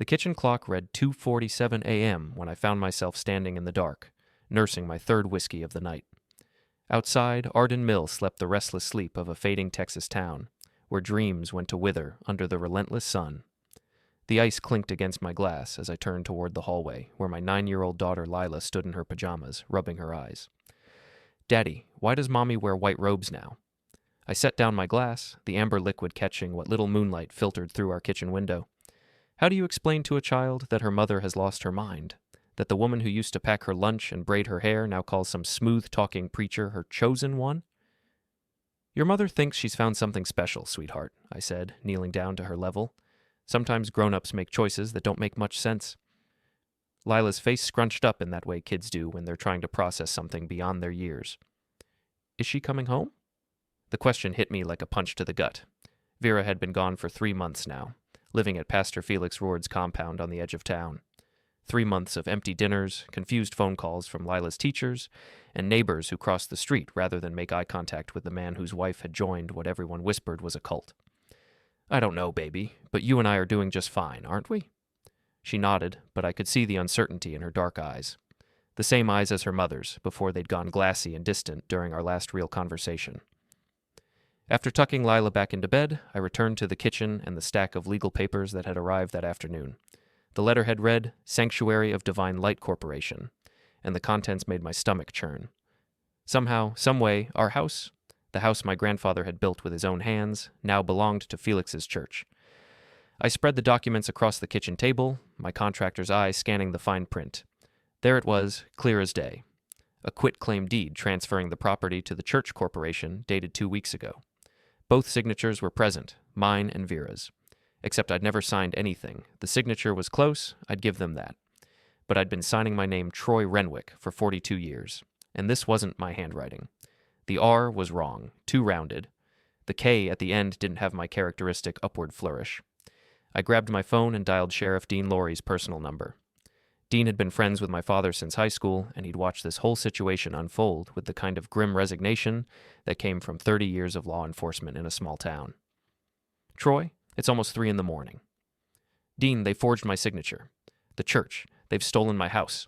The kitchen clock read 2:47 a.m. when I found myself standing in the dark, nursing my third whiskey of the night. Outside, Arden Mill slept the restless sleep of a fading Texas town, where dreams went to wither under the relentless sun. The ice clinked against my glass as I turned toward the hallway, where my 9-year-old daughter Lila stood in her pajamas, rubbing her eyes. "Daddy, why does Mommy wear white robes now?" I set down my glass, the amber liquid catching what little moonlight filtered through our kitchen window. How do you explain to a child that her mother has lost her mind? That the woman who used to pack her lunch and braid her hair now calls some smooth-talking preacher her chosen one? "Your mother thinks she's found something special, sweetheart," I said, kneeling down to her level. "Sometimes grown-ups make choices that don't make much sense." Lila's face scrunched up in that way kids do when they're trying to process something beyond their years. "Is she coming home?" The question hit me like a punch to the gut. Vera had been gone for 3 months now, living at Pastor Felix Rourde's compound on the edge of town. 3 months of empty dinners, confused phone calls from Lila's teachers, and neighbors who crossed the street rather than make eye contact with the man whose wife had joined what everyone whispered was a cult. "I don't know, baby, but you and I are doing just fine, aren't we?" She nodded, but I could see the uncertainty in her dark eyes. The same eyes as her mother's, before they'd gone glassy and distant during our last real conversation. After tucking Lila back into bed, I returned to the kitchen and the stack of legal papers that had arrived that afternoon. The letterhead read, "Sanctuary of Divine Light Corporation," and the contents made my stomach churn. Somehow, someway, our house, the house my grandfather had built with his own hands, now belonged to Felix's church. I spread the documents across the kitchen table, my contractor's eye scanning the fine print. There it was, clear as day. A quitclaim deed transferring the property to the church corporation dated 2 weeks ago. Both signatures were present, mine and Vera's. Except I'd never signed anything. The signature was close, I'd give them that. But I'd been signing my name Troy Renwick for 42 years, and this wasn't my handwriting. The R was wrong, too rounded. The K at the end didn't have my characteristic upward flourish. I grabbed my phone and dialed Sheriff Dean Laurie's personal number. Dean had been friends with my father since high school, and he'd watched this whole situation unfold with the kind of grim resignation that came from 30 years of law enforcement in a small town. "Troy, it's almost 3 a.m. "Dean, they forged my signature. The church, they've stolen my house."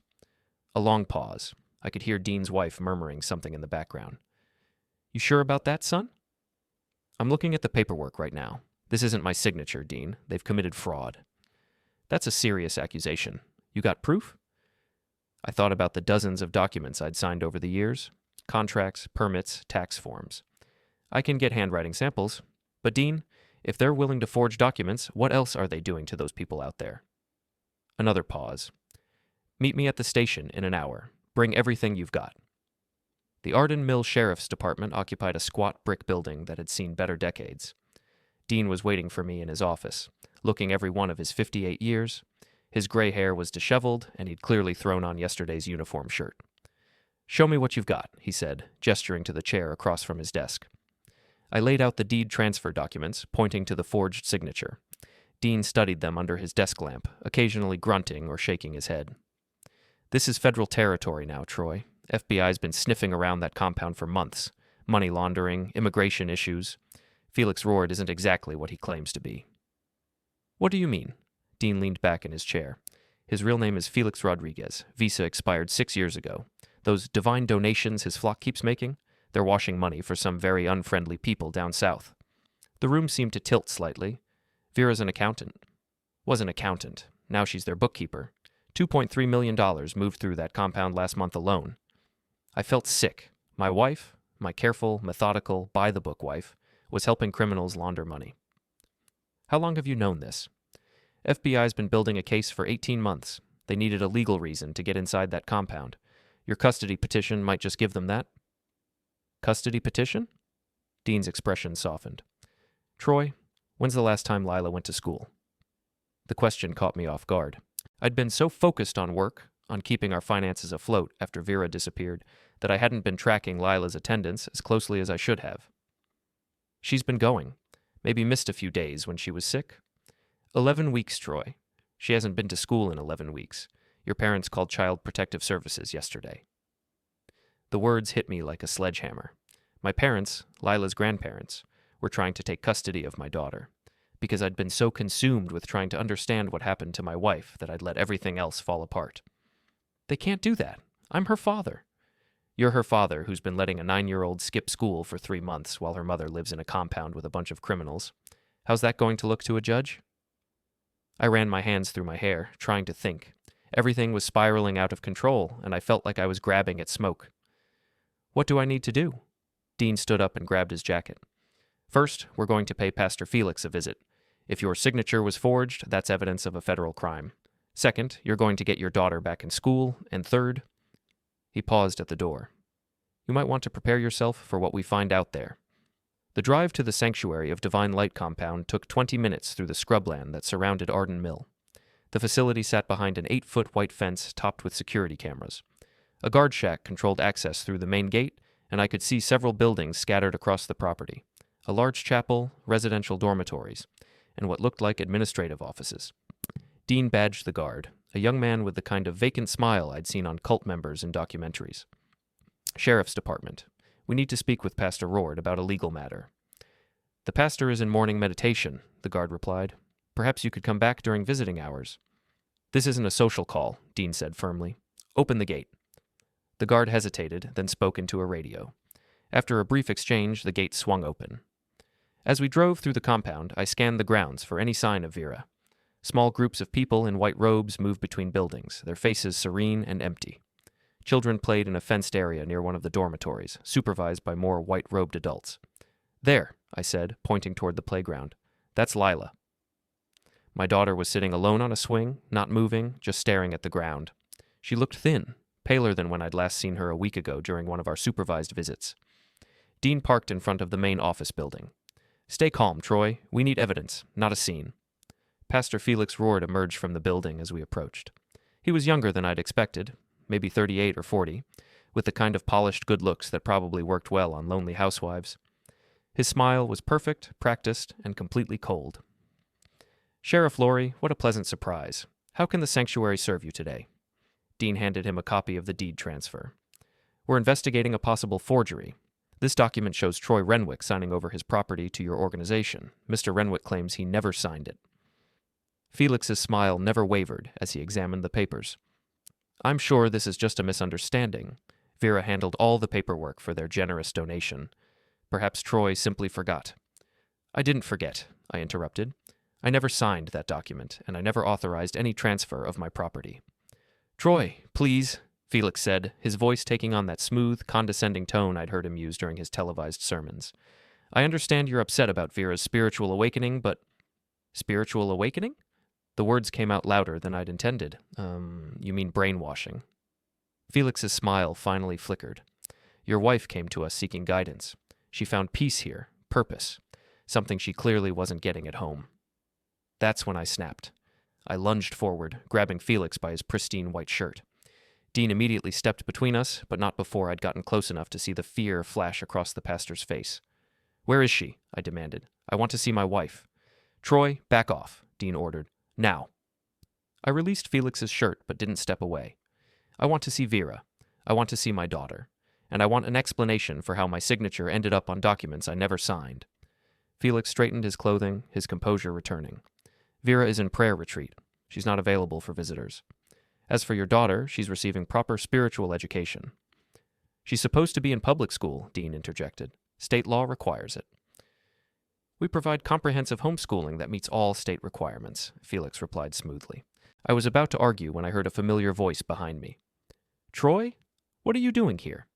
A long pause. I could hear Dean's wife murmuring something in the background. "You sure about that, son?" "I'm looking at the paperwork right now. This isn't my signature, Dean. They've committed fraud." "That's a serious accusation. You got proof?" I thought about the dozens of documents I'd signed over the years. Contracts, permits, tax forms. I can get handwriting samples. But Dean, if they're willing to forge documents, what else are they doing to those people out there? Another pause. "Meet me at the station in an hour. Bring everything you've got." The Arden Mill Sheriff's Department occupied a squat brick building that had seen better decades. Dean was waiting for me in his office, looking every one of his 58 years. His gray hair was disheveled, and he'd clearly thrown on yesterday's uniform shirt. "Show me what you've got," he said, gesturing to the chair across from his desk. I laid out the deed transfer documents, pointing to the forged signature. Dean studied them under his desk lamp, occasionally grunting or shaking his head. "This is federal territory now, Troy. FBI's been sniffing around that compound for months. Money laundering, immigration issues. Felix Rourde isn't exactly what he claims to be." "What do you mean?" Dean leaned back in his chair. "His real name is Felix Rodriguez. Visa expired 6 years ago. Those divine donations his flock keeps making, they're washing money for some very unfriendly people down south." The room seemed to tilt slightly. "Vera's an accountant." "Was an accountant. Now she's their bookkeeper. $2.3 million moved through that compound last month alone." I felt sick. My wife, my careful, methodical, by-the-book wife, was helping criminals launder money. "How long have you known this?" "FBI's been building a case for 18 months. They needed a legal reason to get inside that compound. Your custody petition might just give them that." "Custody petition?" Dean's expression softened. "Troy, when's the last time Lila went to school?" The question caught me off guard. I'd been so focused on work, on keeping our finances afloat after Vera disappeared, that I hadn't been tracking Lila's attendance as closely as I should have. "She's been going. Maybe missed a few days when she was sick." 11 weeks, Troy. She hasn't been to school in 11 weeks. Your parents called Child Protective Services yesterday." The words hit me like a sledgehammer. My parents, Lila's grandparents, were trying to take custody of my daughter. because I'd been so consumed with trying to understand what happened to my wife that I'd let everything else fall apart. They can't do that. I'm her father. You're her father who's been letting a 9-year-old skip school for 3 months while her mother lives in a compound with a bunch of criminals. How's that going to look to a judge? I ran my hands through my hair, trying to think. Everything was spiraling out of control, and I felt like I was grabbing at smoke. What do I need to do? Dean stood up and grabbed his jacket. First, we're going to pay Pastor Felix a visit. If your signature was forged, that's evidence of a federal crime. Second, you're going to get your daughter back in school. And third, he paused at the door. You might want to prepare yourself for what we find out there. The drive to the sanctuary of Divine Light compound took 20 minutes through the scrubland that surrounded Arden Mill. The facility sat behind an 8-foot white fence topped with security cameras. A guard shack controlled access through the main gate, and I could see several buildings scattered across the property. A large chapel, residential dormitories, and what looked like administrative offices. Dean badged the guard, a young man with the kind of vacant smile I'd seen on cult members in documentaries. Sheriff's Department. We need to speak with Pastor Rourde about a legal matter. The pastor is in morning meditation, the guard replied. Perhaps you could come back during visiting hours. This isn't a social call, Dean said firmly. Open the gate. The guard hesitated, then spoke into a radio. After a brief exchange, the gate swung open. As we drove through the compound, I scanned the grounds for any sign of Vera. Small groups of people in white robes moved between buildings, their faces serene and empty. Children played in a fenced area near one of the dormitories, supervised by more white-robed adults. There, I said, pointing toward the playground. That's Lila. My daughter was sitting alone on a swing, not moving, just staring at the ground. She looked thin, paler than when I'd last seen her a week ago during one of our supervised visits. Dean parked in front of the main office building. Stay calm, Troy. We need evidence, not a scene. Pastor Felix Rourde emerged from the building as we approached. He was younger than I'd expected, maybe 38 or 40, with the kind of polished good looks that probably worked well on lonely housewives. His smile was perfect, practiced, and completely cold. Sheriff Laurie, what a pleasant surprise. How can the sanctuary serve you today? Dean handed him a copy of the deed transfer. We're investigating a possible forgery. This document shows Troy Renwick signing over his property to your organization. Mr. Renwick claims he never signed it. Felix's smile never wavered as he examined the papers. I'm sure this is just a misunderstanding. Vera handled all the paperwork for their generous donation. Perhaps Troy simply forgot. I didn't forget, I interrupted. I never signed that document, and I never authorized any transfer of my property. Troy, please, Felix said, his voice taking on that smooth, condescending tone I'd heard him use during his televised sermons. I understand you're upset about Vera's spiritual awakening, but... Spiritual awakening? The words came out louder than I'd intended. You mean brainwashing. Felix's smile finally flickered. Your wife came to us seeking guidance. She found peace here, purpose, something she clearly wasn't getting at home. That's when I snapped. I lunged forward, grabbing Felix by his pristine white shirt. Dean immediately stepped between us, but not before I'd gotten close enough to see the fear flash across the pastor's face. Where is she? I demanded. I want to see my wife. Troy, back off, Dean ordered. Now. I released Felix's shirt, but didn't step away. I want to see Vera. I want to see my daughter. And I want an explanation for how my signature ended up on documents I never signed. Felix straightened his clothing, his composure returning. Vera is in prayer retreat. She's not available for visitors. As for your daughter, she's receiving proper spiritual education. She's supposed to be in public school, Dean interjected. State law requires it. We provide comprehensive homeschooling that meets all state requirements, Felix replied smoothly. I was about to argue when I heard a familiar voice behind me. Troy? What are you doing here?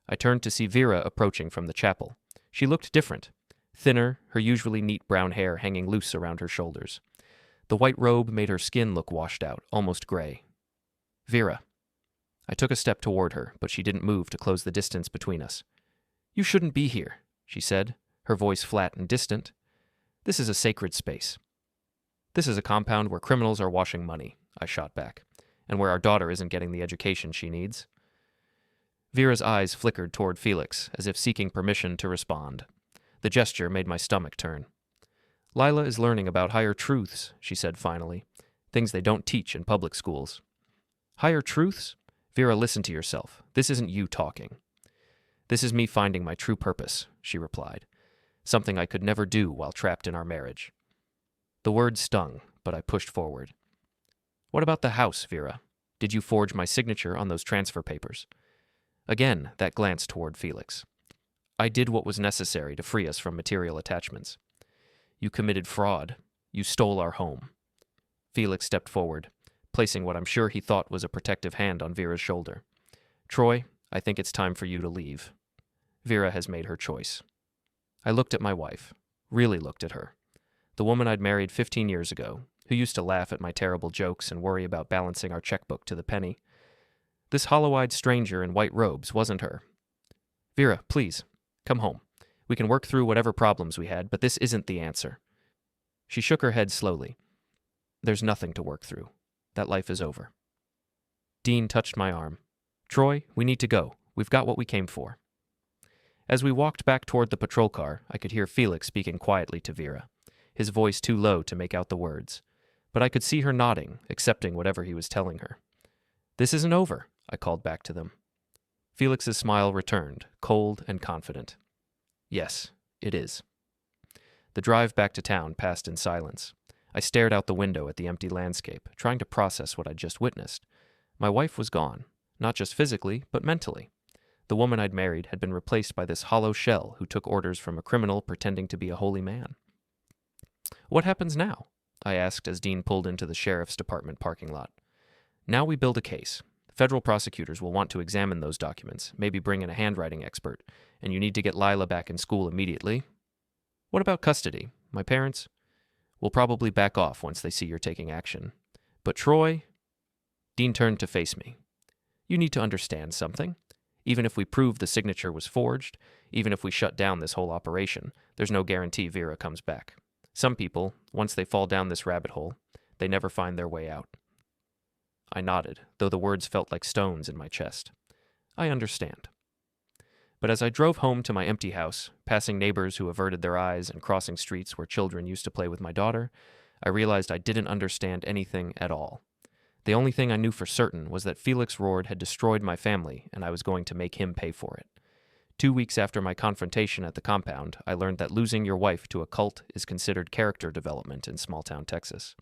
I turned to see Vera approaching from the chapel. She looked different. Thinner, her usually neat brown hair hanging loose around her shoulders. The white robe made her skin look washed out, almost gray. Vera. I took a step toward her, but she didn't move to close the distance between us. You shouldn't be here, she said, her voice flat and distant. This is a sacred space. This is a compound where criminals are washing money, I shot back, and where our daughter isn't getting the education she needs. Vera's eyes flickered toward Felix, as if seeking permission to respond. The gesture made my stomach turn. Lila is learning about higher truths, she said finally, things they don't teach in public schools. Higher truths? Vera, listen to yourself. This isn't you talking. This is me finding my true purpose, she replied, something I could never do while trapped in our marriage. The words stung, but I pushed forward. What about the house, Vera? Did you forge my signature on those transfer papers? Again, that glance toward Felix. I did what was necessary to free us from material attachments. You committed fraud. You stole our home. Felix stepped forward, placing what I'm sure he thought was a protective hand on Vera's shoulder. Troy, I think it's time for you to leave. Vera has made her choice. I looked at my wife, really looked at her. The woman I'd married 15 years ago, who used to laugh at my terrible jokes and worry about balancing our checkbook to the penny. This hollow-eyed stranger in white robes wasn't her. Vera, please, come home. We can work through whatever problems we had, but this isn't the answer. She shook her head slowly. There's nothing to work through. That life is over. Dean touched my arm. Troy, we need to go. We've got what we came for. As we walked back toward the patrol car, I could hear Felix speaking quietly to Vera, his voice too low to make out the words. But I could see her nodding, accepting whatever he was telling her. This isn't over, I called back to them. Felix's smile returned, cold and confident. Yes, it is. The drive back to town passed in silence. I stared out the window at the empty landscape, trying to process what I'd just witnessed. My wife was gone, not just physically, but mentally. The woman I'd married had been replaced by this hollow shell who took orders from a criminal pretending to be a holy man. What happens now? I asked as Dean pulled into the sheriff's department parking lot. Now we build a case. Federal prosecutors will want to examine those documents, maybe bring in a handwriting expert, and you need to get Lila back in school immediately. What about custody? My parents will probably back off once they see you're taking action. But Troy... Dean turned to face me. You need to understand something. Even if we prove the signature was forged, even if we shut down this whole operation, there's no guarantee Vera comes back. Some people, once they fall down this rabbit hole, they never find their way out. I nodded, though the words felt like stones in my chest. I understand. But as I drove home to my empty house, passing neighbors who averted their eyes and crossing streets where children used to play with my daughter, I realized I didn't understand anything at all. The only thing I knew for certain was that Felix Rourde had destroyed my family, and I was going to make him pay for it. 2 weeks after my confrontation at the compound, I learned that losing your wife to a cult is considered character development in small-town Texas.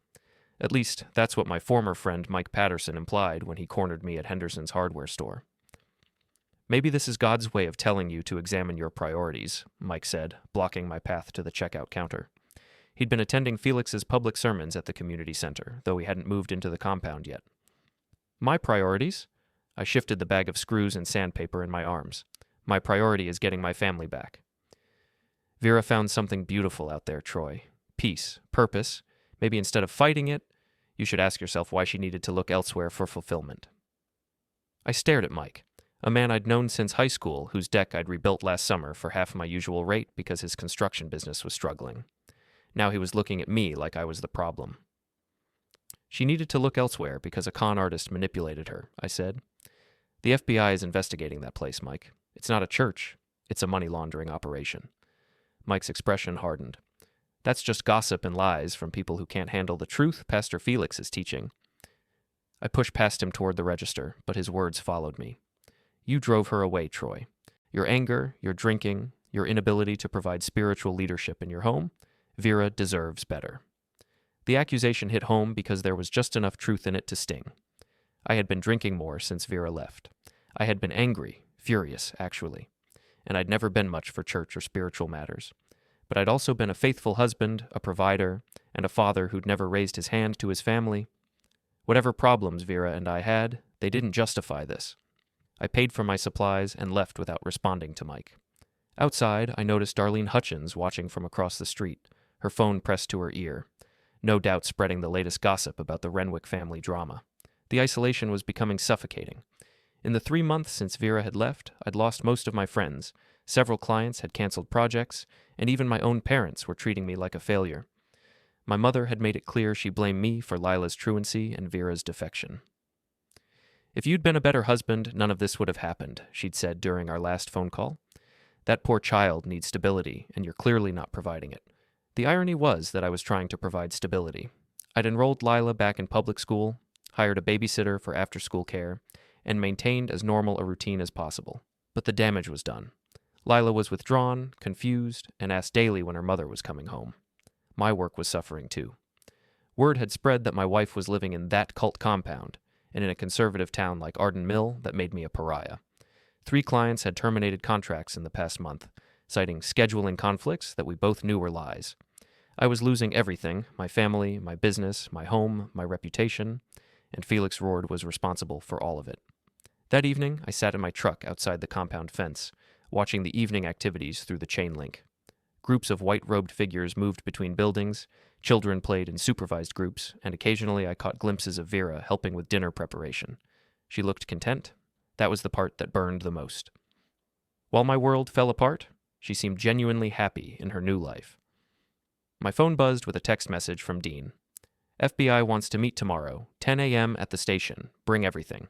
At least, that's what my former friend Mike Patterson implied when he cornered me at Henderson's hardware store. Maybe this is God's way of telling you to examine your priorities, Mike said, blocking my path to the checkout counter. He'd been attending Felix's public sermons at the community center, though he hadn't moved into the compound yet. My priorities? I shifted the bag of screws and sandpaper in my arms. My priority is getting my family back. Vera found something beautiful out there, Troy. Peace, purpose. Maybe instead of fighting it, you should ask yourself why she needed to look elsewhere for fulfillment. I stared at Mike, a man I'd known since high school whose deck I'd rebuilt last summer for half my usual rate because his construction business was struggling. Now he was looking at me like I was the problem. She needed to look elsewhere because a con artist manipulated her, I said. The FBI is investigating that place, Mike. It's not a church. It's a money-laundering operation. Mike's expression hardened. That's just gossip and lies from people who can't handle the truth Pastor Felix is teaching. I pushed past him toward the register, but his words followed me. You drove her away, Troy. Your anger, your drinking, your inability to provide spiritual leadership in your home, Vera deserves better. The accusation hit home because there was just enough truth in it to sting. I had been drinking more since Vera left. I had been angry, furious, actually, and I'd never been much for church or spiritual matters. But I'd also been a faithful husband, a provider, and a father who'd never raised his hand to his family. Whatever problems Vera and I had, they didn't justify this. I paid for my supplies and left without responding to Mike. Outside, I noticed Darlene Hutchins watching from across the street, her phone pressed to her ear, no doubt spreading the latest gossip about the Renwick family drama. The isolation was becoming suffocating. In the 3 months since Vera had left, I'd lost most of my friends. Several clients had canceled projects, and even my own parents were treating me like a failure. My mother had made it clear she blamed me for Lila's truancy and Vera's defection. If you'd been a better husband, none of this would have happened, she'd said during our last phone call. That poor child needs stability, and you're clearly not providing it. The irony was that I was trying to provide stability. I'd enrolled Lila back in public school, hired a babysitter for after-school care, and maintained as normal a routine as possible. But the damage was done. Lila was withdrawn, confused, and asked daily when her mother was coming home. My work was suffering too. Word had spread that my wife was living in that cult compound, and in a conservative town like Arden Mill that made me a pariah. 3 clients had terminated contracts in the past month, citing scheduling conflicts that we both knew were lies. I was losing everything: my family, my business, my home, my reputation, and Felix Rourde was responsible for all of it. That evening, I sat in my truck outside the compound fence, watching the evening activities through the chain link. Groups of white-robed figures moved between buildings, children played in supervised groups, and occasionally I caught glimpses of Vera helping with dinner preparation. She looked content. That was the part that burned the most. While my world fell apart, she seemed genuinely happy in her new life. My phone buzzed with a text message from Dean. FBI wants to meet tomorrow, 10 a.m. at the station. Bring everything.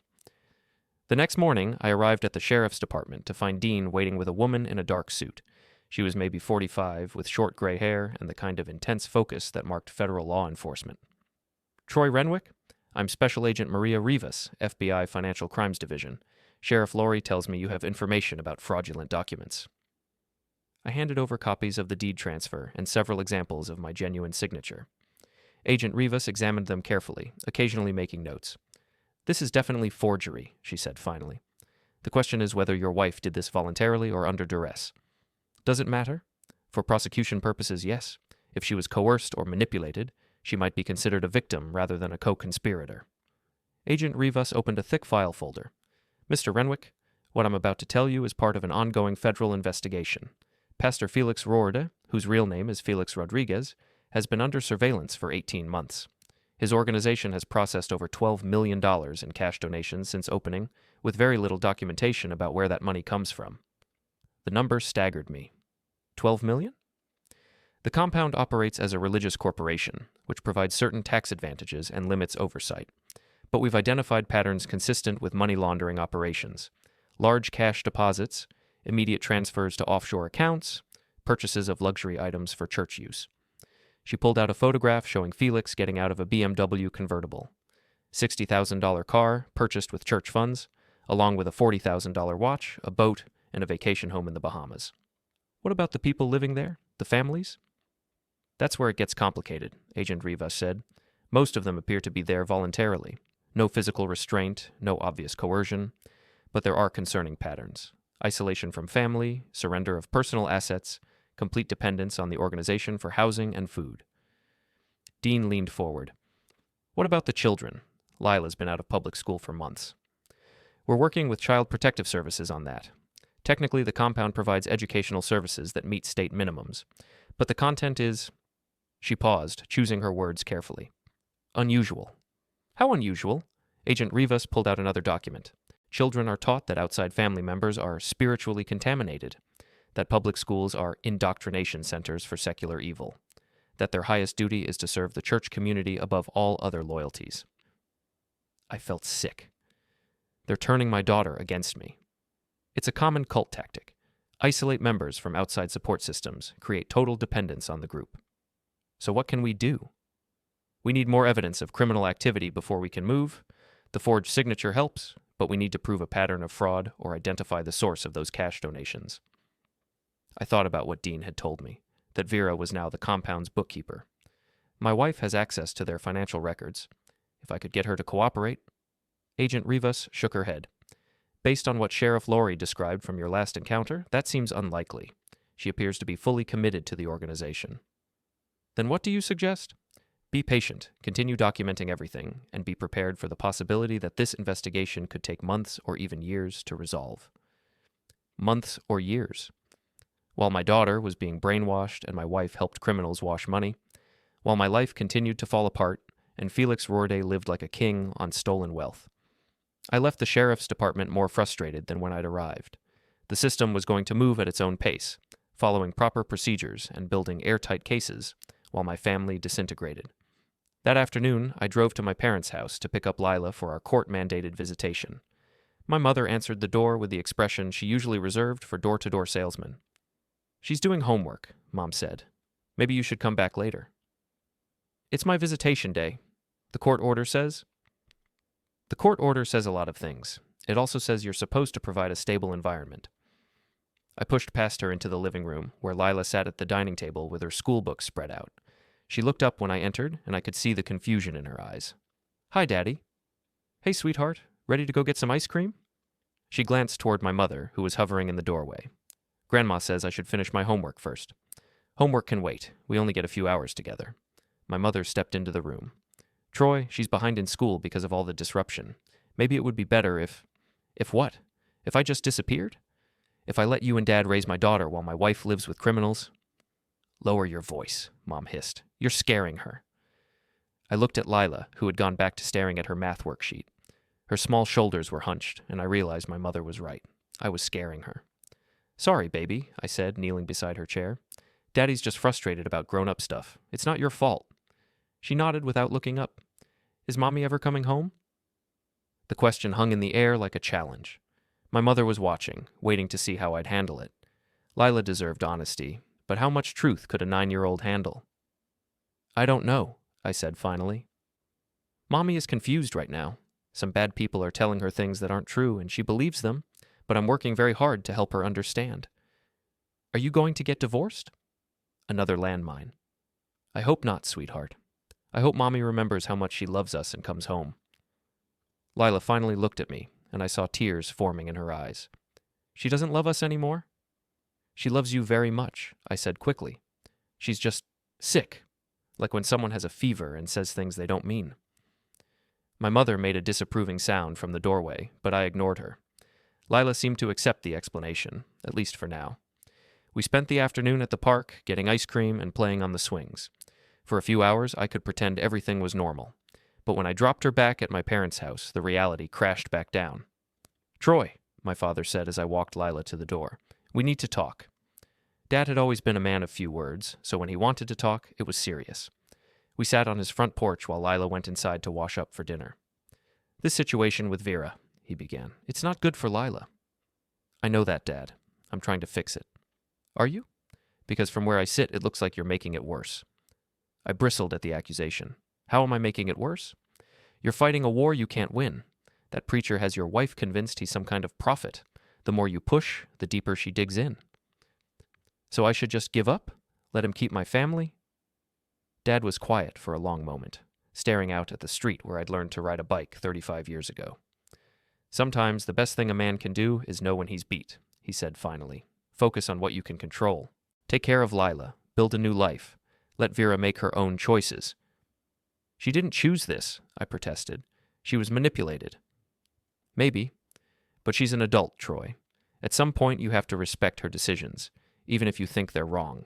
The next morning, I arrived at the sheriff's department to find Dean waiting with a woman in a dark suit. She was maybe 45, with short gray hair and the kind of intense focus that marked federal law enforcement. Troy Renwick? I'm Special Agent Maria Rivas, FBI Financial Crimes Division. Sheriff Laurie tells me you have information about fraudulent documents. I handed over copies of the deed transfer and several examples of my genuine signature. Agent Rivas examined them carefully, occasionally making notes. This is definitely forgery, she said finally. The question is whether your wife did this voluntarily or under duress. Does it matter? For prosecution purposes, yes. If she was coerced or manipulated, she might be considered a victim rather than a co-conspirator. Agent Rivas opened a thick file folder. Mr. Renwick, what I'm about to tell you is part of an ongoing federal investigation. Pastor Felix Rourde, whose real name is Felix Rodriguez, has been under surveillance for 18 months. His organization has processed over $12 million in cash donations since opening, with very little documentation about where that money comes from. The number staggered me. 12 million? The compound operates as a religious corporation, which provides certain tax advantages and limits oversight. But we've identified patterns consistent with money laundering operations: large cash deposits, immediate transfers to offshore accounts, purchases of luxury items for church use. She pulled out a photograph showing Felix getting out of a BMW convertible. $60,000 car purchased with church funds, along with a $40,000 watch, a boat, and a vacation home in the Bahamas. What about the people living there? The families? That's where it gets complicated, Agent Rivas said. Most of them appear to be there voluntarily. No physical restraint, no obvious coercion. But there are concerning patterns: isolation from family, surrender of personal assets, complete dependence on the organization for housing and food. Dean leaned forward. What about the children? Lila's been out of public school for months. We're working with Child Protective Services on that. Technically, the compound provides educational services that meet state minimums, but the content is... She paused, choosing her words carefully. Unusual. How unusual? Agent Rivas pulled out another document. Children are taught that outside family members are spiritually contaminated, that public schools are indoctrination centers for secular evil, that their highest duty is to serve the church community above all other loyalties. I felt sick. They're turning my daughter against me. It's a common cult tactic. Isolate members from outside support systems, create total dependence on the group. So what can we do? We need more evidence of criminal activity before we can move. The forged signature helps, but we need to prove a pattern of fraud or identify the source of those cash donations. I thought about what Dean had told me, that Vera was now the compound's bookkeeper. My wife has access to their financial records. If I could get her to cooperate... Agent Rivas shook her head. Based on what Sheriff Laurie described from your last encounter, that seems unlikely. She appears to be fully committed to the organization. Then what do you suggest? Be patient, continue documenting everything, and be prepared for the possibility that this investigation could take months or even years to resolve. Months or years. While my daughter was being brainwashed and my wife helped criminals wash money, while my life continued to fall apart and Felix Rourde lived like a king on stolen wealth. I left the sheriff's department more frustrated than when I'd arrived. The system was going to move at its own pace, following proper procedures and building airtight cases, while my family disintegrated. That afternoon, I drove to my parents' house to pick up Lila for our court-mandated visitation. My mother answered the door with the expression she usually reserved for door-to-door salesmen. She's doing homework, Mom said. Maybe you should come back later. It's my visitation day. The court order says... The court order says a lot of things. It also says you're supposed to provide a stable environment. I pushed past her into the living room, where Lila sat at the dining table with her school books spread out. She looked up when I entered, and I could see the confusion in her eyes. "Hi, Daddy." "Hey, sweetheart, ready to go get some ice cream?" She glanced toward my mother, who was hovering in the doorway. "Grandma says I should finish my homework first." "Homework can wait. We only get a few hours together." My mother stepped into the room. "Troy, she's behind in school because of all the disruption. Maybe it would be better if..." "If what? If I just disappeared? If I let you and Dad raise my daughter while my wife lives with criminals?" "Lower your voice," Mom hissed. "You're scaring her." I looked at Lila, who had gone back to staring at her math worksheet. Her small shoulders were hunched, and I realized my mother was right. I was scaring her. "Sorry, baby," I said, kneeling beside her chair. "Daddy's just frustrated about grown-up stuff. It's not your fault." She nodded without looking up. "Is Mommy ever coming home?" The question hung in the air like a challenge. My mother was watching, waiting to see how I'd handle it. Lila deserved honesty, but how much truth could a 9-year-old handle? "I don't know," I said finally. "Mommy is confused right now. Some bad people are telling her things that aren't true, and she believes them, but I'm working very hard to help her understand." "Are you going to get divorced?" Another landmine. "I hope not, sweetheart. I hope Mommy remembers how much she loves us and comes home." Lila finally looked at me, and I saw tears forming in her eyes. "She doesn't love us anymore?" "She loves you very much," I said quickly. "She's just sick, like when someone has a fever and says things they don't mean." My mother made a disapproving sound from the doorway, but I ignored her. Lila seemed to accept the explanation, at least for now. We spent the afternoon at the park, getting ice cream and playing on the swings. For a few hours, I could pretend everything was normal. But when I dropped her back at my parents' house, the reality crashed back down. "Troy," my father said as I walked Lila to the door, "we need to talk." Dad had always been a man of few words, so when he wanted to talk, it was serious. We sat on his front porch while Lila went inside to wash up for dinner. "This situation with Vera," he began. "It's not good for Lila." "I know that, Dad. I'm trying to fix it." "Are you? Because from where I sit, it looks like you're making it worse." I bristled at the accusation. "How am I making it worse?" "You're fighting a war you can't win. That preacher has your wife convinced he's some kind of prophet. The more you push, the deeper she digs in." "So I should just give up? Let him keep my family?" Dad was quiet for a long moment, staring out at the street where I'd learned to ride a bike 35 years ago. "Sometimes the best thing a man can do is know when he's beat," he said finally. "Focus on what you can control. Take care of Lila. Build a new life. Let Vera make her own choices." "She didn't choose this," I protested. "She was manipulated." "Maybe. But she's an adult, Troy. At some point you have to respect her decisions, even if you think they're wrong."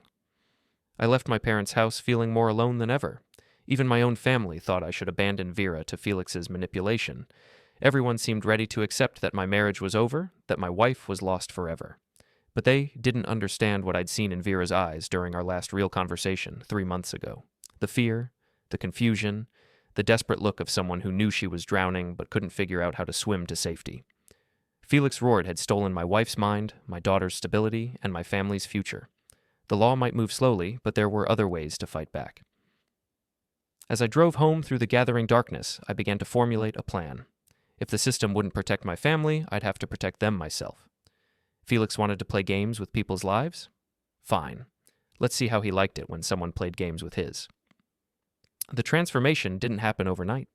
I left my parents' house feeling more alone than ever. Even my own family thought I should abandon Vera to Felix's manipulation. Everyone seemed ready to accept that my marriage was over, that my wife was lost forever. But they didn't understand what I'd seen in Vera's eyes during our last real conversation 3 months ago. The fear, the confusion, the desperate look of someone who knew she was drowning but couldn't figure out how to swim to safety. Felix Rourde had stolen my wife's mind, my daughter's stability, and my family's future. The law might move slowly, but there were other ways to fight back. As I drove home through the gathering darkness, I began to formulate a plan. If the system wouldn't protect my family, I'd have to protect them myself. Felix wanted to play games with people's lives? Fine. Let's see how he liked it when someone played games with his. The transformation didn't happen overnight.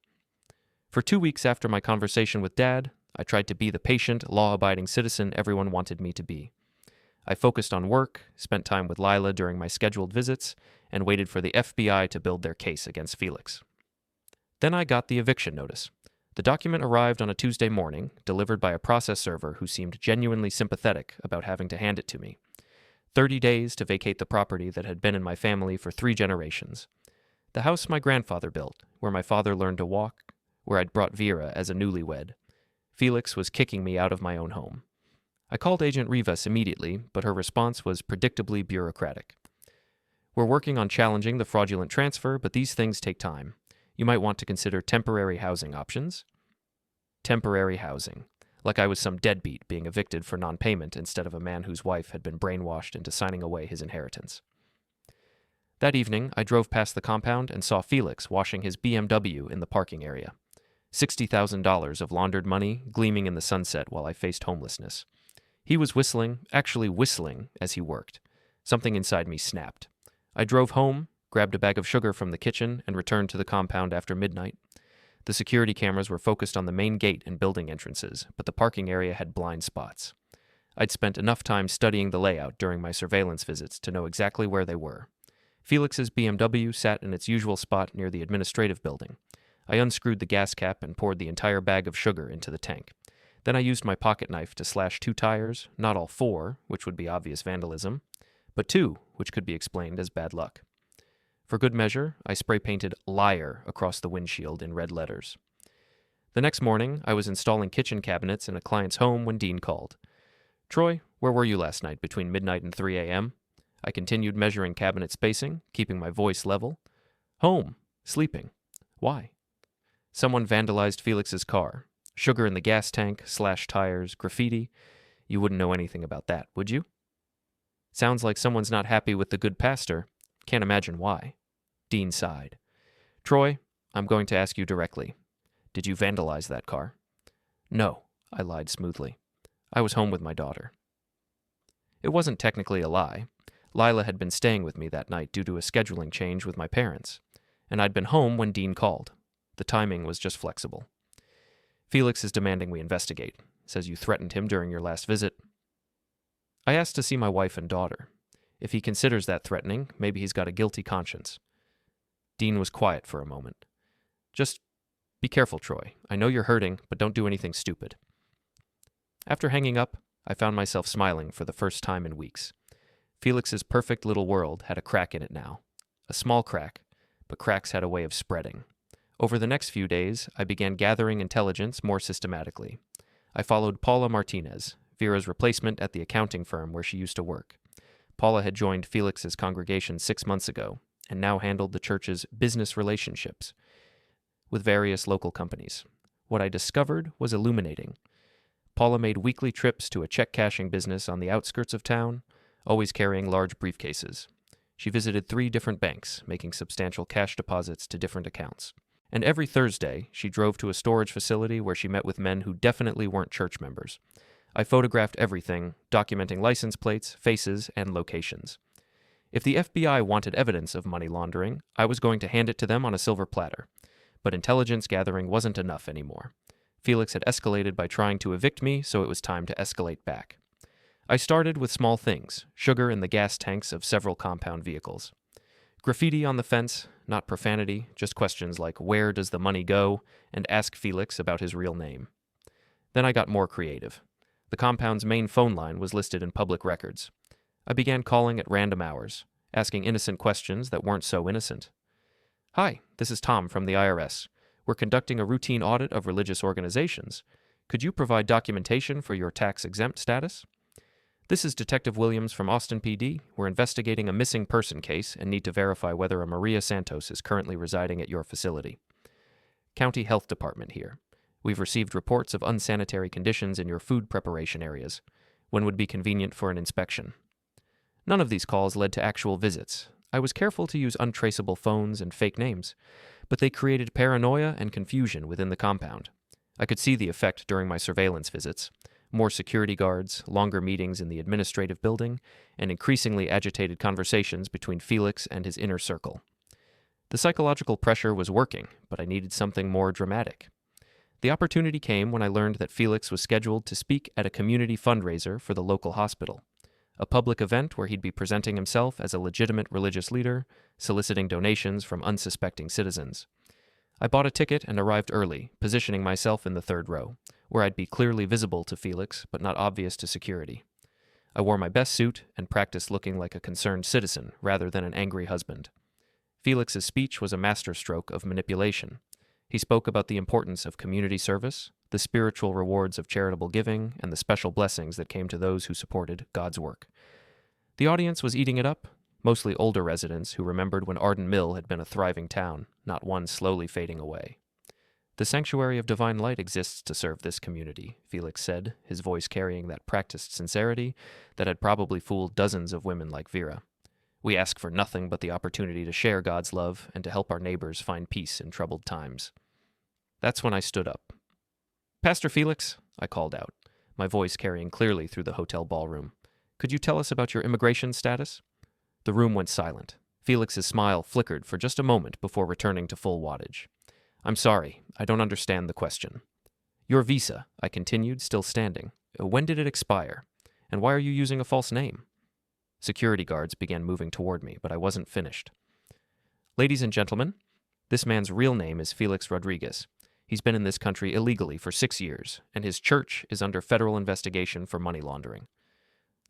For 2 weeks after my conversation with Dad, I tried to be the patient, law-abiding citizen everyone wanted me to be. I focused on work, spent time with Lila during my scheduled visits, and waited for the FBI to build their case against Felix. Then I got the eviction notice. The document arrived on a Tuesday morning, delivered by a process server who seemed genuinely sympathetic about having to hand it to me. 30 days to vacate the property that had been in my family for 3 generations. The house my grandfather built, where my father learned to walk, where I'd brought Vera as a newlywed. Felix was kicking me out of my own home. I called Agent Rivas immediately, but her response was predictably bureaucratic. "We're working on challenging the fraudulent transfer, but these things take time. You might want to consider temporary housing options." Temporary housing. Like I was some deadbeat being evicted for non-payment instead of a man whose wife had been brainwashed into signing away his inheritance. That evening, I drove past the compound and saw Felix washing his BMW in the parking area. $60,000 of laundered money gleaming in the sunset while I faced homelessness. He was whistling, actually whistling, as he worked. Something inside me snapped. I drove home, grabbed a bag of sugar from the kitchen, and returned to the compound after midnight. The security cameras were focused on the main gate and building entrances, but the parking area had blind spots. I'd spent enough time studying the layout during my surveillance visits to know exactly where they were. Felix's BMW sat in its usual spot near the administrative building. I unscrewed the gas cap and poured the entire bag of sugar into the tank. Then I used my pocket knife to slash 2 tires, not all 4, which would be obvious vandalism, but 2, which could be explained as bad luck. For good measure, I spray-painted "Liar" across the windshield in red letters. The next morning, I was installing kitchen cabinets in a client's home when Dean called. "Troy, where were you last night between midnight and 3 a.m.? I continued measuring cabinet spacing, keeping my voice level. "Home. Sleeping. Why?" "Someone vandalized Felix's car. Sugar in the gas tank, slashed tires, graffiti. You wouldn't know anything about that, would you?" "Sounds like someone's not happy with the good pastor. Can't imagine why." Dean sighed. "Troy, I'm going to ask you directly. Did you vandalize that car?" "No," I lied smoothly. "I was home with my daughter." It wasn't technically a lie. Lila had been staying with me that night due to a scheduling change with my parents, and I'd been home when Dean called. The timing was just flexible. "Felix is demanding we investigate. Says you threatened him during your last visit." I asked to see my wife and daughter. If he considers that threatening, maybe he's got a guilty conscience. Dean was quiet for a moment. "Just be careful, Troy. I know you're hurting, but don't do anything stupid." After hanging up, I found myself smiling for the first time in weeks. Felix's perfect little world had a crack in it now. A small crack, but cracks had a way of spreading. Over the next few days, I began gathering intelligence more systematically. I followed Paula Martinez, Vera's replacement at the accounting firm where she used to work. Paula had joined Felix's congregation 6 months ago, and now handled the church's business relationships with various local companies. What I discovered was illuminating. Paula made weekly trips to a check-cashing business on the outskirts of town, always carrying large briefcases. She visited 3 different banks, making substantial cash deposits to different accounts. And every Thursday, she drove to a storage facility where she met with men who definitely weren't church members. I photographed everything, documenting license plates, faces, and locations. If the FBI wanted evidence of money laundering, I was going to hand it to them on a silver platter. But intelligence gathering wasn't enough anymore. Felix had escalated by trying to evict me, so it was time to escalate back. I started with small things, sugar in the gas tanks of several compound vehicles. Graffiti on the fence, not profanity, just questions like "Where does the money go?" and "Ask Felix about his real name." Then I got more creative. The compound's main phone line was listed in public records. I began calling at random hours, asking innocent questions that weren't so innocent. "Hi, this is Tom from the IRS. We're conducting a routine audit of religious organizations. Could you provide documentation for your tax-exempt status?" "This is Detective Williams from Austin PD. We're investigating a missing person case and need to verify whether a Maria Santos is currently residing at your facility." "County Health Department here. We've received reports of unsanitary conditions in your food preparation areas. When would be convenient for an inspection?" None of these calls led to actual visits. I was careful to use untraceable phones and fake names, but they created paranoia and confusion within the compound. I could see the effect during my surveillance visits. More security guards, longer meetings in the administrative building, and increasingly agitated conversations between Felix and his inner circle. The psychological pressure was working, but I needed something more dramatic. The opportunity came when I learned that Felix was scheduled to speak at a community fundraiser for the local hospital, a public event where he'd be presenting himself as a legitimate religious leader, soliciting donations from unsuspecting citizens. I bought a ticket and arrived early, positioning myself in the 3rd row, where I'd be clearly visible to Felix, but not obvious to security. I wore my best suit and practiced looking like a concerned citizen rather than an angry husband. Felix's speech was a masterstroke of manipulation. He spoke about the importance of community service, the spiritual rewards of charitable giving, and the special blessings that came to those who supported God's work. The audience was eating it up, mostly older residents who remembered when Arden Mill had been a thriving town, not one slowly fading away. "The sanctuary of divine light exists to serve this community," Felix said, his voice carrying that practiced sincerity that had probably fooled dozens of women like Vera. "We ask for nothing but the opportunity to share God's love and to help our neighbors find peace in troubled times." That's when I stood up. "Pastor Felix," I called out, my voice carrying clearly through the hotel ballroom, "could you tell us about your immigration status?" The room went silent. Felix's smile flickered for just a moment before returning to full wattage. I'm sorry, I don't understand the question. Your visa, I continued, still standing. When did it expire? And why are you using a false name? Security guards began moving toward me, but I wasn't finished. Ladies and gentlemen, this man's real name is Felix Rodriguez. He's been in this country illegally for 6 years, and his church is under federal investigation for money laundering.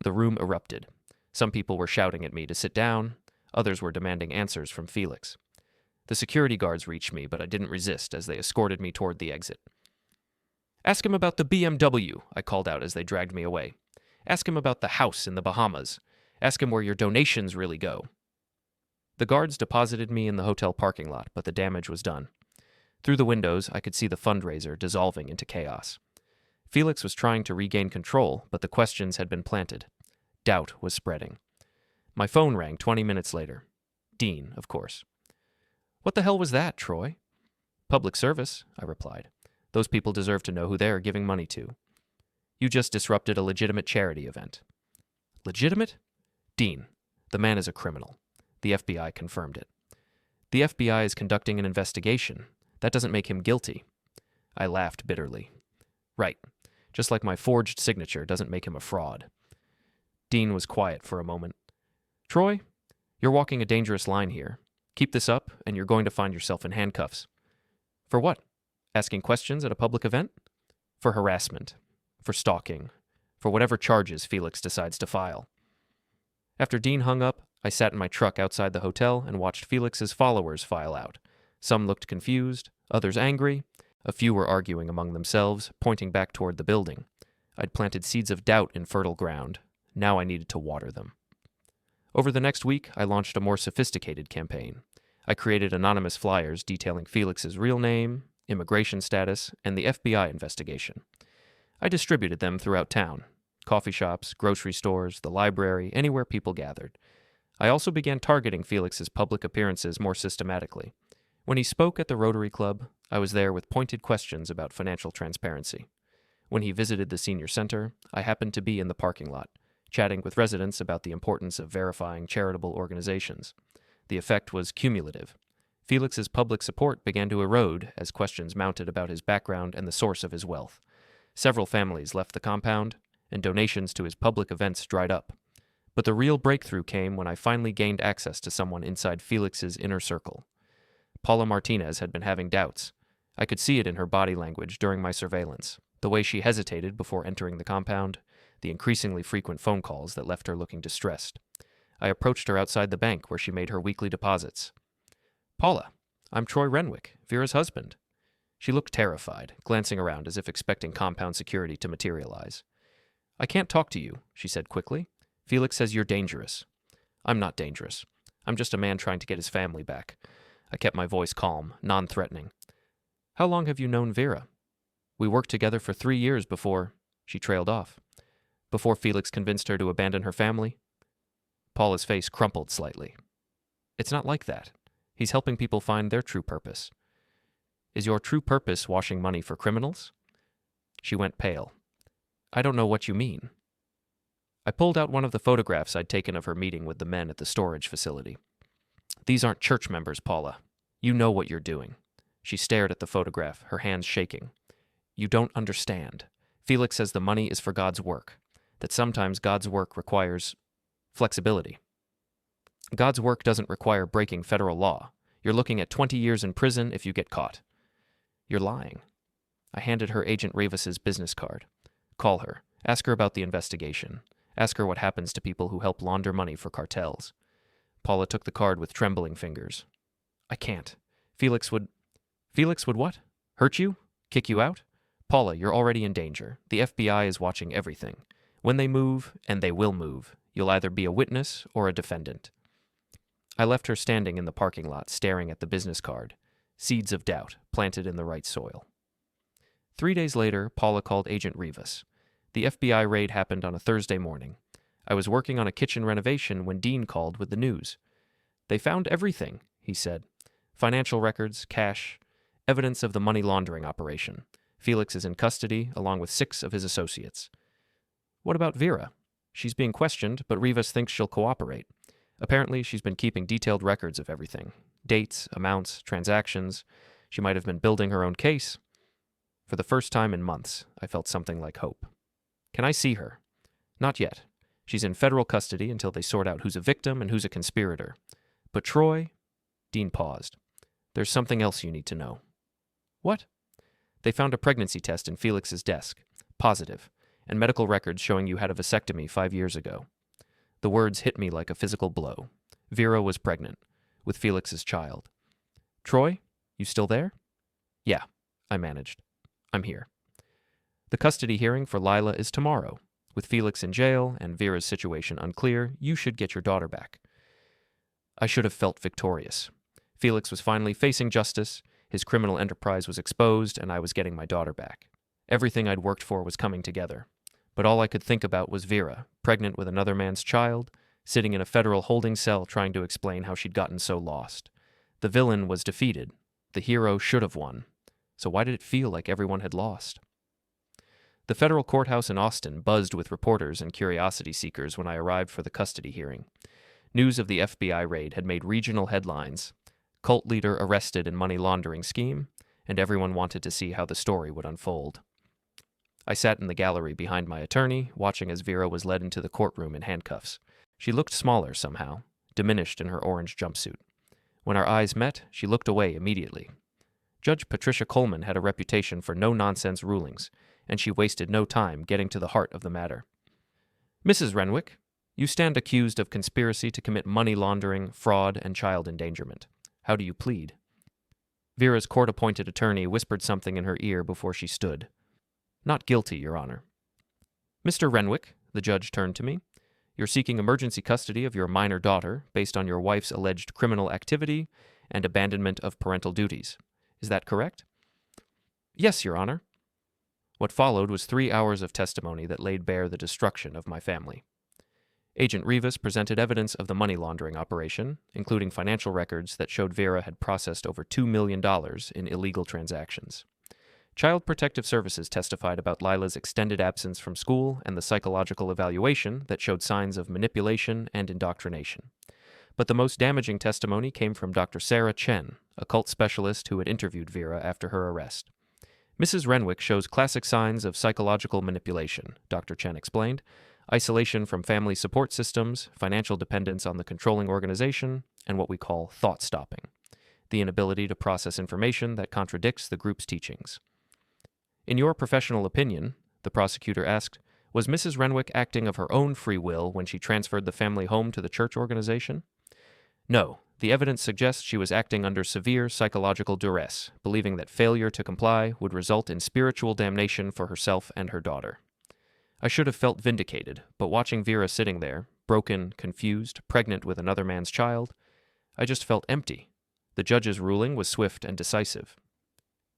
The room erupted. Some people were shouting at me to sit down. Others were demanding answers from Felix. The security guards reached me, but I didn't resist as they escorted me toward the exit. Ask him about the BMW, I called out as they dragged me away. Ask him about the house in the Bahamas. Ask him where your donations really go. The guards deposited me in the hotel parking lot, but the damage was done. Through the windows, I could see the fundraiser dissolving into chaos. Felix was trying to regain control, but the questions had been planted. Doubt was spreading. My phone rang 20 minutes later. Dean, of course. What the hell was that, Troy? Public service, I replied. Those people deserve to know who they are giving money to. You just disrupted a legitimate charity event. Legitimate? Dean, the man is a criminal. The FBI confirmed it. The FBI is conducting an investigation. That doesn't make him guilty. I laughed bitterly. Right. Just like my forged signature doesn't make him a fraud. Dean was quiet for a moment. Troy, you're walking a dangerous line here. Keep this up, and you're going to find yourself in handcuffs. For what? Asking questions at a public event? For harassment. For stalking. For whatever charges Felix decides to file. After Dean hung up, I sat in my truck outside the hotel and watched Felix's followers file out. Some looked confused, others angry. A few were arguing among themselves, pointing back toward the building. I'd planted seeds of doubt in fertile ground. Now I needed to water them. Over the next week, I launched a more sophisticated campaign. I created anonymous flyers detailing Felix's real name, immigration status, and the FBI investigation. I distributed them throughout town. Coffee shops, grocery stores, the library, anywhere people gathered. I also began targeting Felix's public appearances more systematically. When he spoke at the Rotary Club, I was there with pointed questions about financial transparency. When he visited the senior center, I happened to be in the parking lot, chatting with residents about the importance of verifying charitable organizations. The effect was cumulative. Felix's public support began to erode as questions mounted about his background and the source of his wealth. Several families left the compound, and donations to his public events dried up. But the real breakthrough came when I finally gained access to someone inside Felix's inner circle. Paula Martinez had been having doubts. I could see it in her body language during my surveillance, the way she hesitated before entering the compound, the increasingly frequent phone calls that left her looking distressed. I approached her outside the bank where she made her weekly deposits. Paula, I'm Troy Renwick, Vera's husband. She looked terrified, glancing around as if expecting compound security to materialize. I can't talk to you, she said quickly. Felix says you're dangerous. I'm not dangerous. I'm just a man trying to get his family back. I kept my voice calm, non-threatening. How long have you known Vera? We worked together for 3 years before... She trailed off. Before Felix convinced her to abandon her family? Paula's face crumpled slightly. It's not like that. He's helping people find their true purpose. Is your true purpose washing money for criminals? She went pale. I don't know what you mean. I pulled out one of the photographs I'd taken of her meeting with the men at the storage facility. These aren't church members, Paula. You know what you're doing. She stared at the photograph, her hands shaking. You don't understand. Felix says the money is for God's work, that sometimes God's work requires flexibility. God's work doesn't require breaking federal law. You're looking at 20 years in prison if you get caught. You're lying. I handed her Agent Rivas's business card. Call her. Ask her about the investigation. Ask her what happens to people who help launder money for cartels. Paula took the card with trembling fingers. I can't. Felix would what? Hurt you? Kick you out? Paula, you're already in danger. The FBI is watching everything. When they move, and they will move, you'll either be a witness or a defendant. I left her standing in the parking lot, staring at the business card. Seeds of doubt, planted in the right soil. 3 days later, Paula called Agent Rivas. The FBI raid happened on a Thursday morning. I was working on a kitchen renovation when Dean called with the news. They found everything, he said. Financial records, cash, evidence of the money laundering operation. Felix is in custody, along with 6 of his associates. What about Vera? She's being questioned, but Rivas thinks she'll cooperate. Apparently, she's been keeping detailed records of everything. Dates, amounts, transactions. She might have been building her own case. For the first time in months, I felt something like hope. Can I see her? Not yet. She's in federal custody until they sort out who's a victim and who's a conspirator. But Troy... Dean paused. There's something else you need to know. What? They found a pregnancy test in Felix's desk. Positive. And medical records showing you had a vasectomy 5 years ago. The words hit me like a physical blow. Vera was pregnant, with Felix's child. Troy, you still there? Yeah, I managed. I'm here. The custody hearing for Lila is tomorrow. With Felix in jail and Vera's situation unclear, you should get your daughter back. I should have felt victorious. Felix was finally facing justice, his criminal enterprise was exposed, and I was getting my daughter back. Everything I'd worked for was coming together. But all I could think about was Vera, pregnant with another man's child, sitting in a federal holding cell trying to explain how she'd gotten so lost. The villain was defeated. The hero should have won. So why did it feel like everyone had lost? The federal courthouse in Austin buzzed with reporters and curiosity seekers when I arrived for the custody hearing. News of the FBI raid had made regional headlines. Cult leader arrested in money laundering scheme, and everyone wanted to see how the story would unfold. I sat in the gallery behind my attorney, watching as Vera was led into the courtroom in handcuffs. She looked smaller somehow, diminished in her orange jumpsuit. When our eyes met, she looked away immediately. Judge Patricia Coleman had a reputation for no-nonsense rulings, and she wasted no time getting to the heart of the matter. Mrs. Renwick, you stand accused of conspiracy to commit money laundering, fraud, and child endangerment. How do you plead? Vera's court-appointed attorney whispered something in her ear before she stood. Not guilty, Your Honor. Mr. Renwick, the judge turned to me, you're seeking emergency custody of your minor daughter based on your wife's alleged criminal activity and abandonment of parental duties. Is that correct? Yes, Your Honor. What followed was 3 hours of testimony that laid bare the destruction of my family. Agent Rivas presented evidence of the money laundering operation, including financial records that showed Vera had processed over $2 million in illegal transactions. Child Protective Services testified about Lila's extended absence from school and the psychological evaluation that showed signs of manipulation and indoctrination. But the most damaging testimony came from Dr. Sarah Chen, a cult specialist who had interviewed Vera after her arrest. Mrs. Renwick shows classic signs of psychological manipulation, Dr. Chen explained. Isolation from family support systems, financial dependence on the controlling organization, and what we call thought stopping, the inability to process information that contradicts the group's teachings. In your professional opinion, the prosecutor asked, was Mrs. Renwick acting of her own free will when she transferred the family home to the church organization? No, the evidence suggests she was acting under severe psychological duress, believing that failure to comply would result in spiritual damnation for herself and her daughter. I should have felt vindicated, but watching Vera sitting there, broken, confused, pregnant with another man's child, I just felt empty. The judge's ruling was swift and decisive.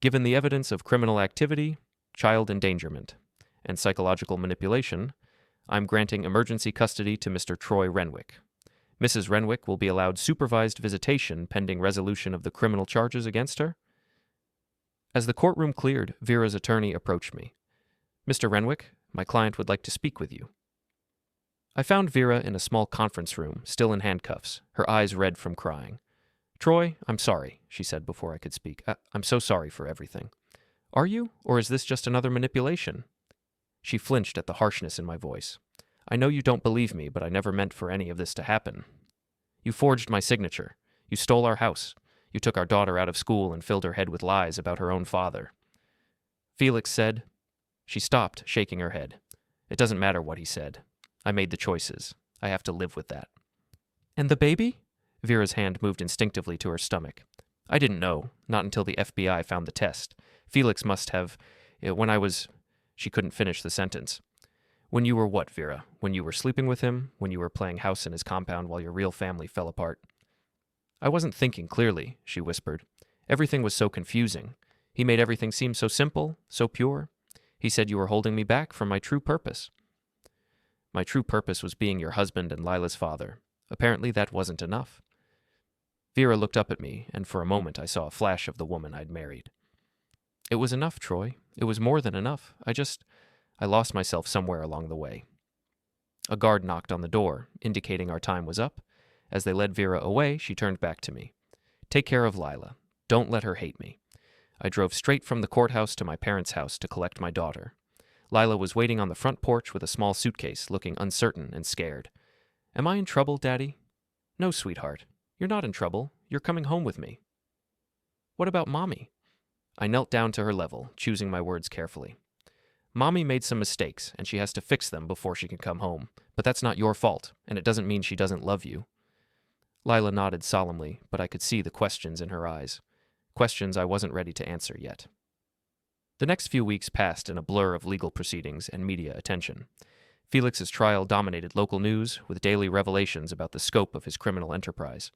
Given the evidence of criminal activity, child endangerment, and psychological manipulation, I'm granting emergency custody to Mr. Troy Renwick. Mrs. Renwick will be allowed supervised visitation pending resolution of the criminal charges against her. As the courtroom cleared, Vera's attorney approached me. Mr. Renwick, my client would like to speak with you. I found Vera in a small conference room, still in handcuffs, her eyes red from crying. Troy, I'm sorry, she said before I could speak. I'm so sorry for everything. Are you, or is this just another manipulation? She flinched at the harshness in my voice. I know you don't believe me, but I never meant for any of this to happen. You forged my signature. You stole our house. You took our daughter out of school and filled her head with lies about her own father. Felix said... She stopped, shaking her head. It doesn't matter what he said. I made the choices. I have to live with that. And the baby? Vera's hand moved instinctively to her stomach. I didn't know, not until the FBI found the test. Felix must have... When I was... She couldn't finish the sentence. When you were what, Vera? When you were sleeping with him? When you were playing house in his compound while your real family fell apart? I wasn't thinking clearly, she whispered. Everything was so confusing. He made everything seem so simple, so pure. He said you were holding me back from my true purpose. My true purpose was being your husband and Lila's father. Apparently that wasn't enough. Vera looked up at me, and for a moment I saw a flash of the woman I'd married. It was enough, Troy. It was more than enough. I lost myself somewhere along the way. A guard knocked on the door, indicating our time was up, As they led Vera away, she turned back to me. "Take care of Lila. Don't let her hate me." I drove straight from the courthouse to my parents' house to collect my daughter. Lila was waiting on the front porch with a small suitcase, looking uncertain and scared. "Am I in trouble, Daddy?" "No, sweetheart. You're not in trouble. You're coming home with me." "What about Mommy?" I knelt down to her level, choosing my words carefully. "Mommy made some mistakes, and she has to fix them before she can come home. But that's not your fault, and it doesn't mean she doesn't love you." Lila nodded solemnly, but I could see the questions in her eyes. Questions I wasn't ready to answer yet. The next few weeks passed in a blur of legal proceedings and media attention. Felix's trial dominated local news, with daily revelations about the scope of his criminal enterprise.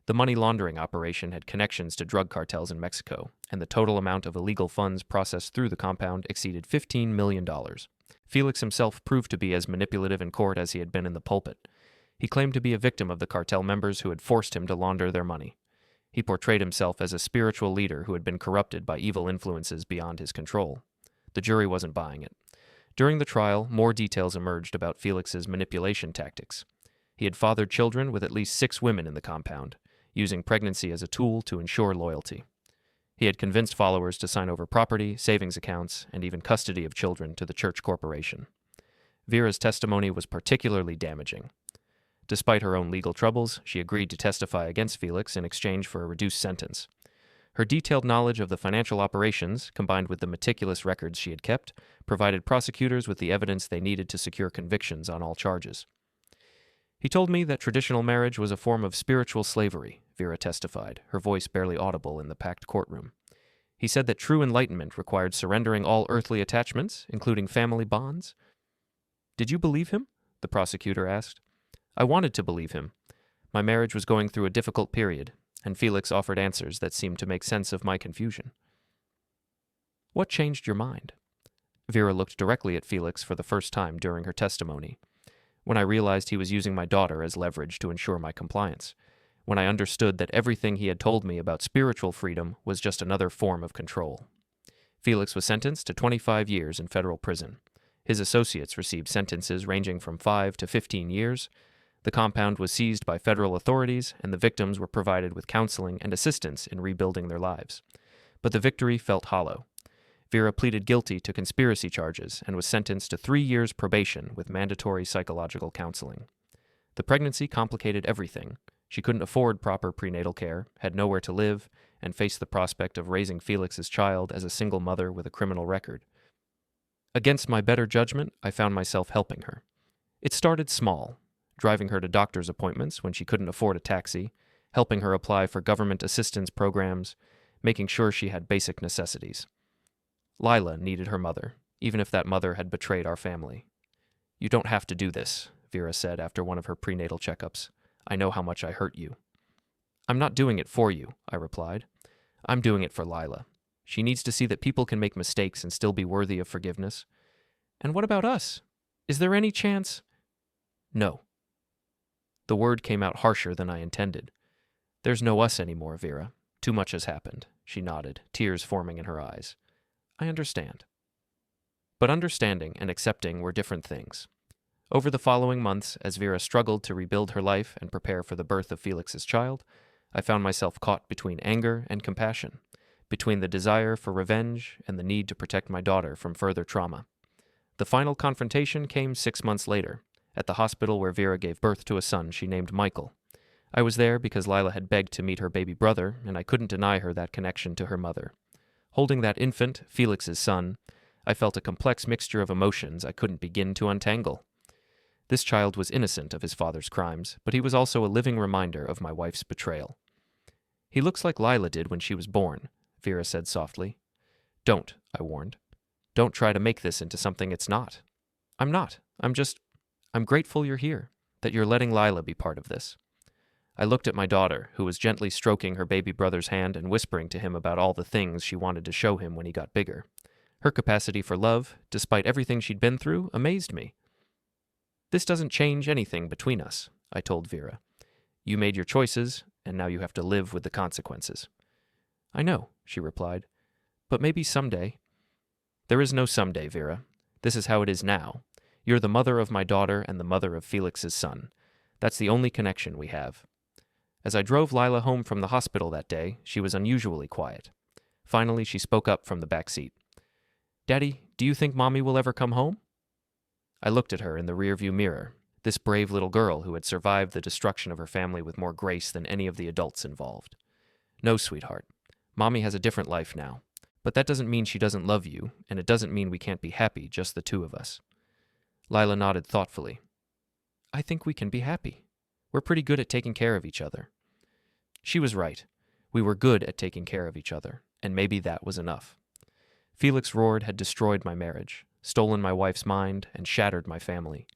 The money laundering operation had connections to drug cartels in Mexico, and the total amount of illegal funds processed through the compound exceeded $15 million. Felix himself proved to be as manipulative in court as he had been in the pulpit. He claimed to be a victim of the cartel members who had forced him to launder their money. He portrayed himself as a spiritual leader who had been corrupted by evil influences beyond his control. The jury wasn't buying it. During the trial, more details emerged about Felix's manipulation tactics. He had fathered children with at least 6 women in the compound, using pregnancy as a tool to ensure loyalty. He had convinced followers to sign over property, savings accounts, and even custody of children to the church corporation. Vera's testimony was particularly damaging. Despite her own legal troubles, she agreed to testify against Felix in exchange for a reduced sentence. Her detailed knowledge of the financial operations, combined with the meticulous records she had kept, provided prosecutors with the evidence they needed to secure convictions on all charges. "He told me that traditional marriage was a form of spiritual slavery," Vera testified, her voice barely audible in the packed courtroom. "He said that true enlightenment required surrendering all earthly attachments, including family bonds." "Did you believe him?" the prosecutor asked. "I wanted to believe him. My marriage was going through a difficult period, and Felix offered answers that seemed to make sense of my confusion." "What changed your mind?" Vera looked directly at Felix for the first time during her testimony. "When I realized he was using my daughter as leverage to ensure my compliance. When I understood that everything he had told me about spiritual freedom was just another form of control." Felix was sentenced to 25 years in federal prison. His associates received sentences ranging from 5 to 15 years. The compound was seized by federal authorities, and the victims were provided with counseling and assistance in rebuilding their lives. But the victory felt hollow. Vera pleaded guilty to conspiracy charges and was sentenced to 3 years probation with mandatory psychological counseling. The pregnancy complicated everything. She couldn't afford proper prenatal care, had nowhere to live, and faced the prospect of raising Felix's child as a single mother with a criminal record. Against my better judgment, I found myself helping her. It started small, driving her to doctor's appointments when she couldn't afford a taxi, helping her apply for government assistance programs, making sure she had basic necessities. Lila needed her mother, even if that mother had betrayed our family. "You don't have to do this," Vera said after one of her prenatal checkups. "I know how much I hurt you." "I'm not doing it for you," I replied. "I'm doing it for Lila. She needs to see that people can make mistakes and still be worthy of forgiveness." "And what about us? Is there any chance?" "No." The word came out harsher than I intended. "There's no us anymore, Vera. Too much has happened." She nodded, tears forming in her eyes. "I understand." But understanding and accepting were different things. Over the following months, as Vera struggled to rebuild her life and prepare for the birth of Felix's child, I found myself caught between anger and compassion, between the desire for revenge and the need to protect my daughter from further trauma. The final confrontation came 6 months later, at the hospital where Vera gave birth to a son she named Michael. I was there because Lila had begged to meet her baby brother, and I couldn't deny her that connection to her mother. Holding that infant, Felix's son, I felt a complex mixture of emotions I couldn't begin to untangle. This child was innocent of his father's crimes, but he was also a living reminder of my wife's betrayal. "He looks like Lila did when she was born," Vera said softly. "Don't," I warned. "Don't try to make this into something it's not." "I'm not. I'm grateful you're here, that you're letting Lila be part of this." I looked at my daughter, who was gently stroking her baby brother's hand and whispering to him about all the things she wanted to show him when he got bigger. Her capacity for love, despite everything she'd been through, amazed me. "This doesn't change anything between us," I told Vera. "You made your choices, and now you have to live with the consequences." "I know," she replied. "But maybe someday." "There is no someday, Vera. This is how it is now. You're the mother of my daughter and the mother of Felix's son. That's the only connection we have. As I drove Lila home from the hospital that day, she was unusually quiet. Finally, she spoke up from the back seat. "Daddy, do you think Mommy will ever come home?" I looked at her in the rearview mirror, this brave little girl who had survived the destruction of her family with more grace than any of the adults involved. "No, sweetheart. Mommy has a different life now. But that doesn't mean she doesn't love you, and it doesn't mean we can't be happy, just the two of us." Lila nodded thoughtfully. "I think we can be happy. We're pretty good at taking care of each other." She was right. We were good at taking care of each other, and maybe that was enough. Felix Rourde had destroyed my marriage, stolen my wife's mind, and shattered my family.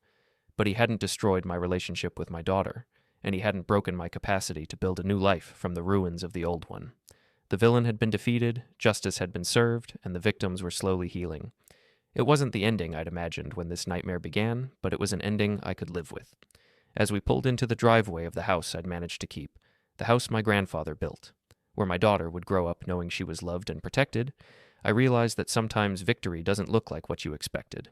But he hadn't destroyed my relationship with my daughter, and he hadn't broken my capacity to build a new life from the ruins of the old one. The villain had been defeated, justice had been served, and the victims were slowly healing. It wasn't the ending I'd imagined when this nightmare began, but it was an ending I could live with. As we pulled into the driveway of the house I'd managed to keep, the house my grandfather built, where my daughter would grow up knowing she was loved and protected, I realized that sometimes victory doesn't look like what you expected.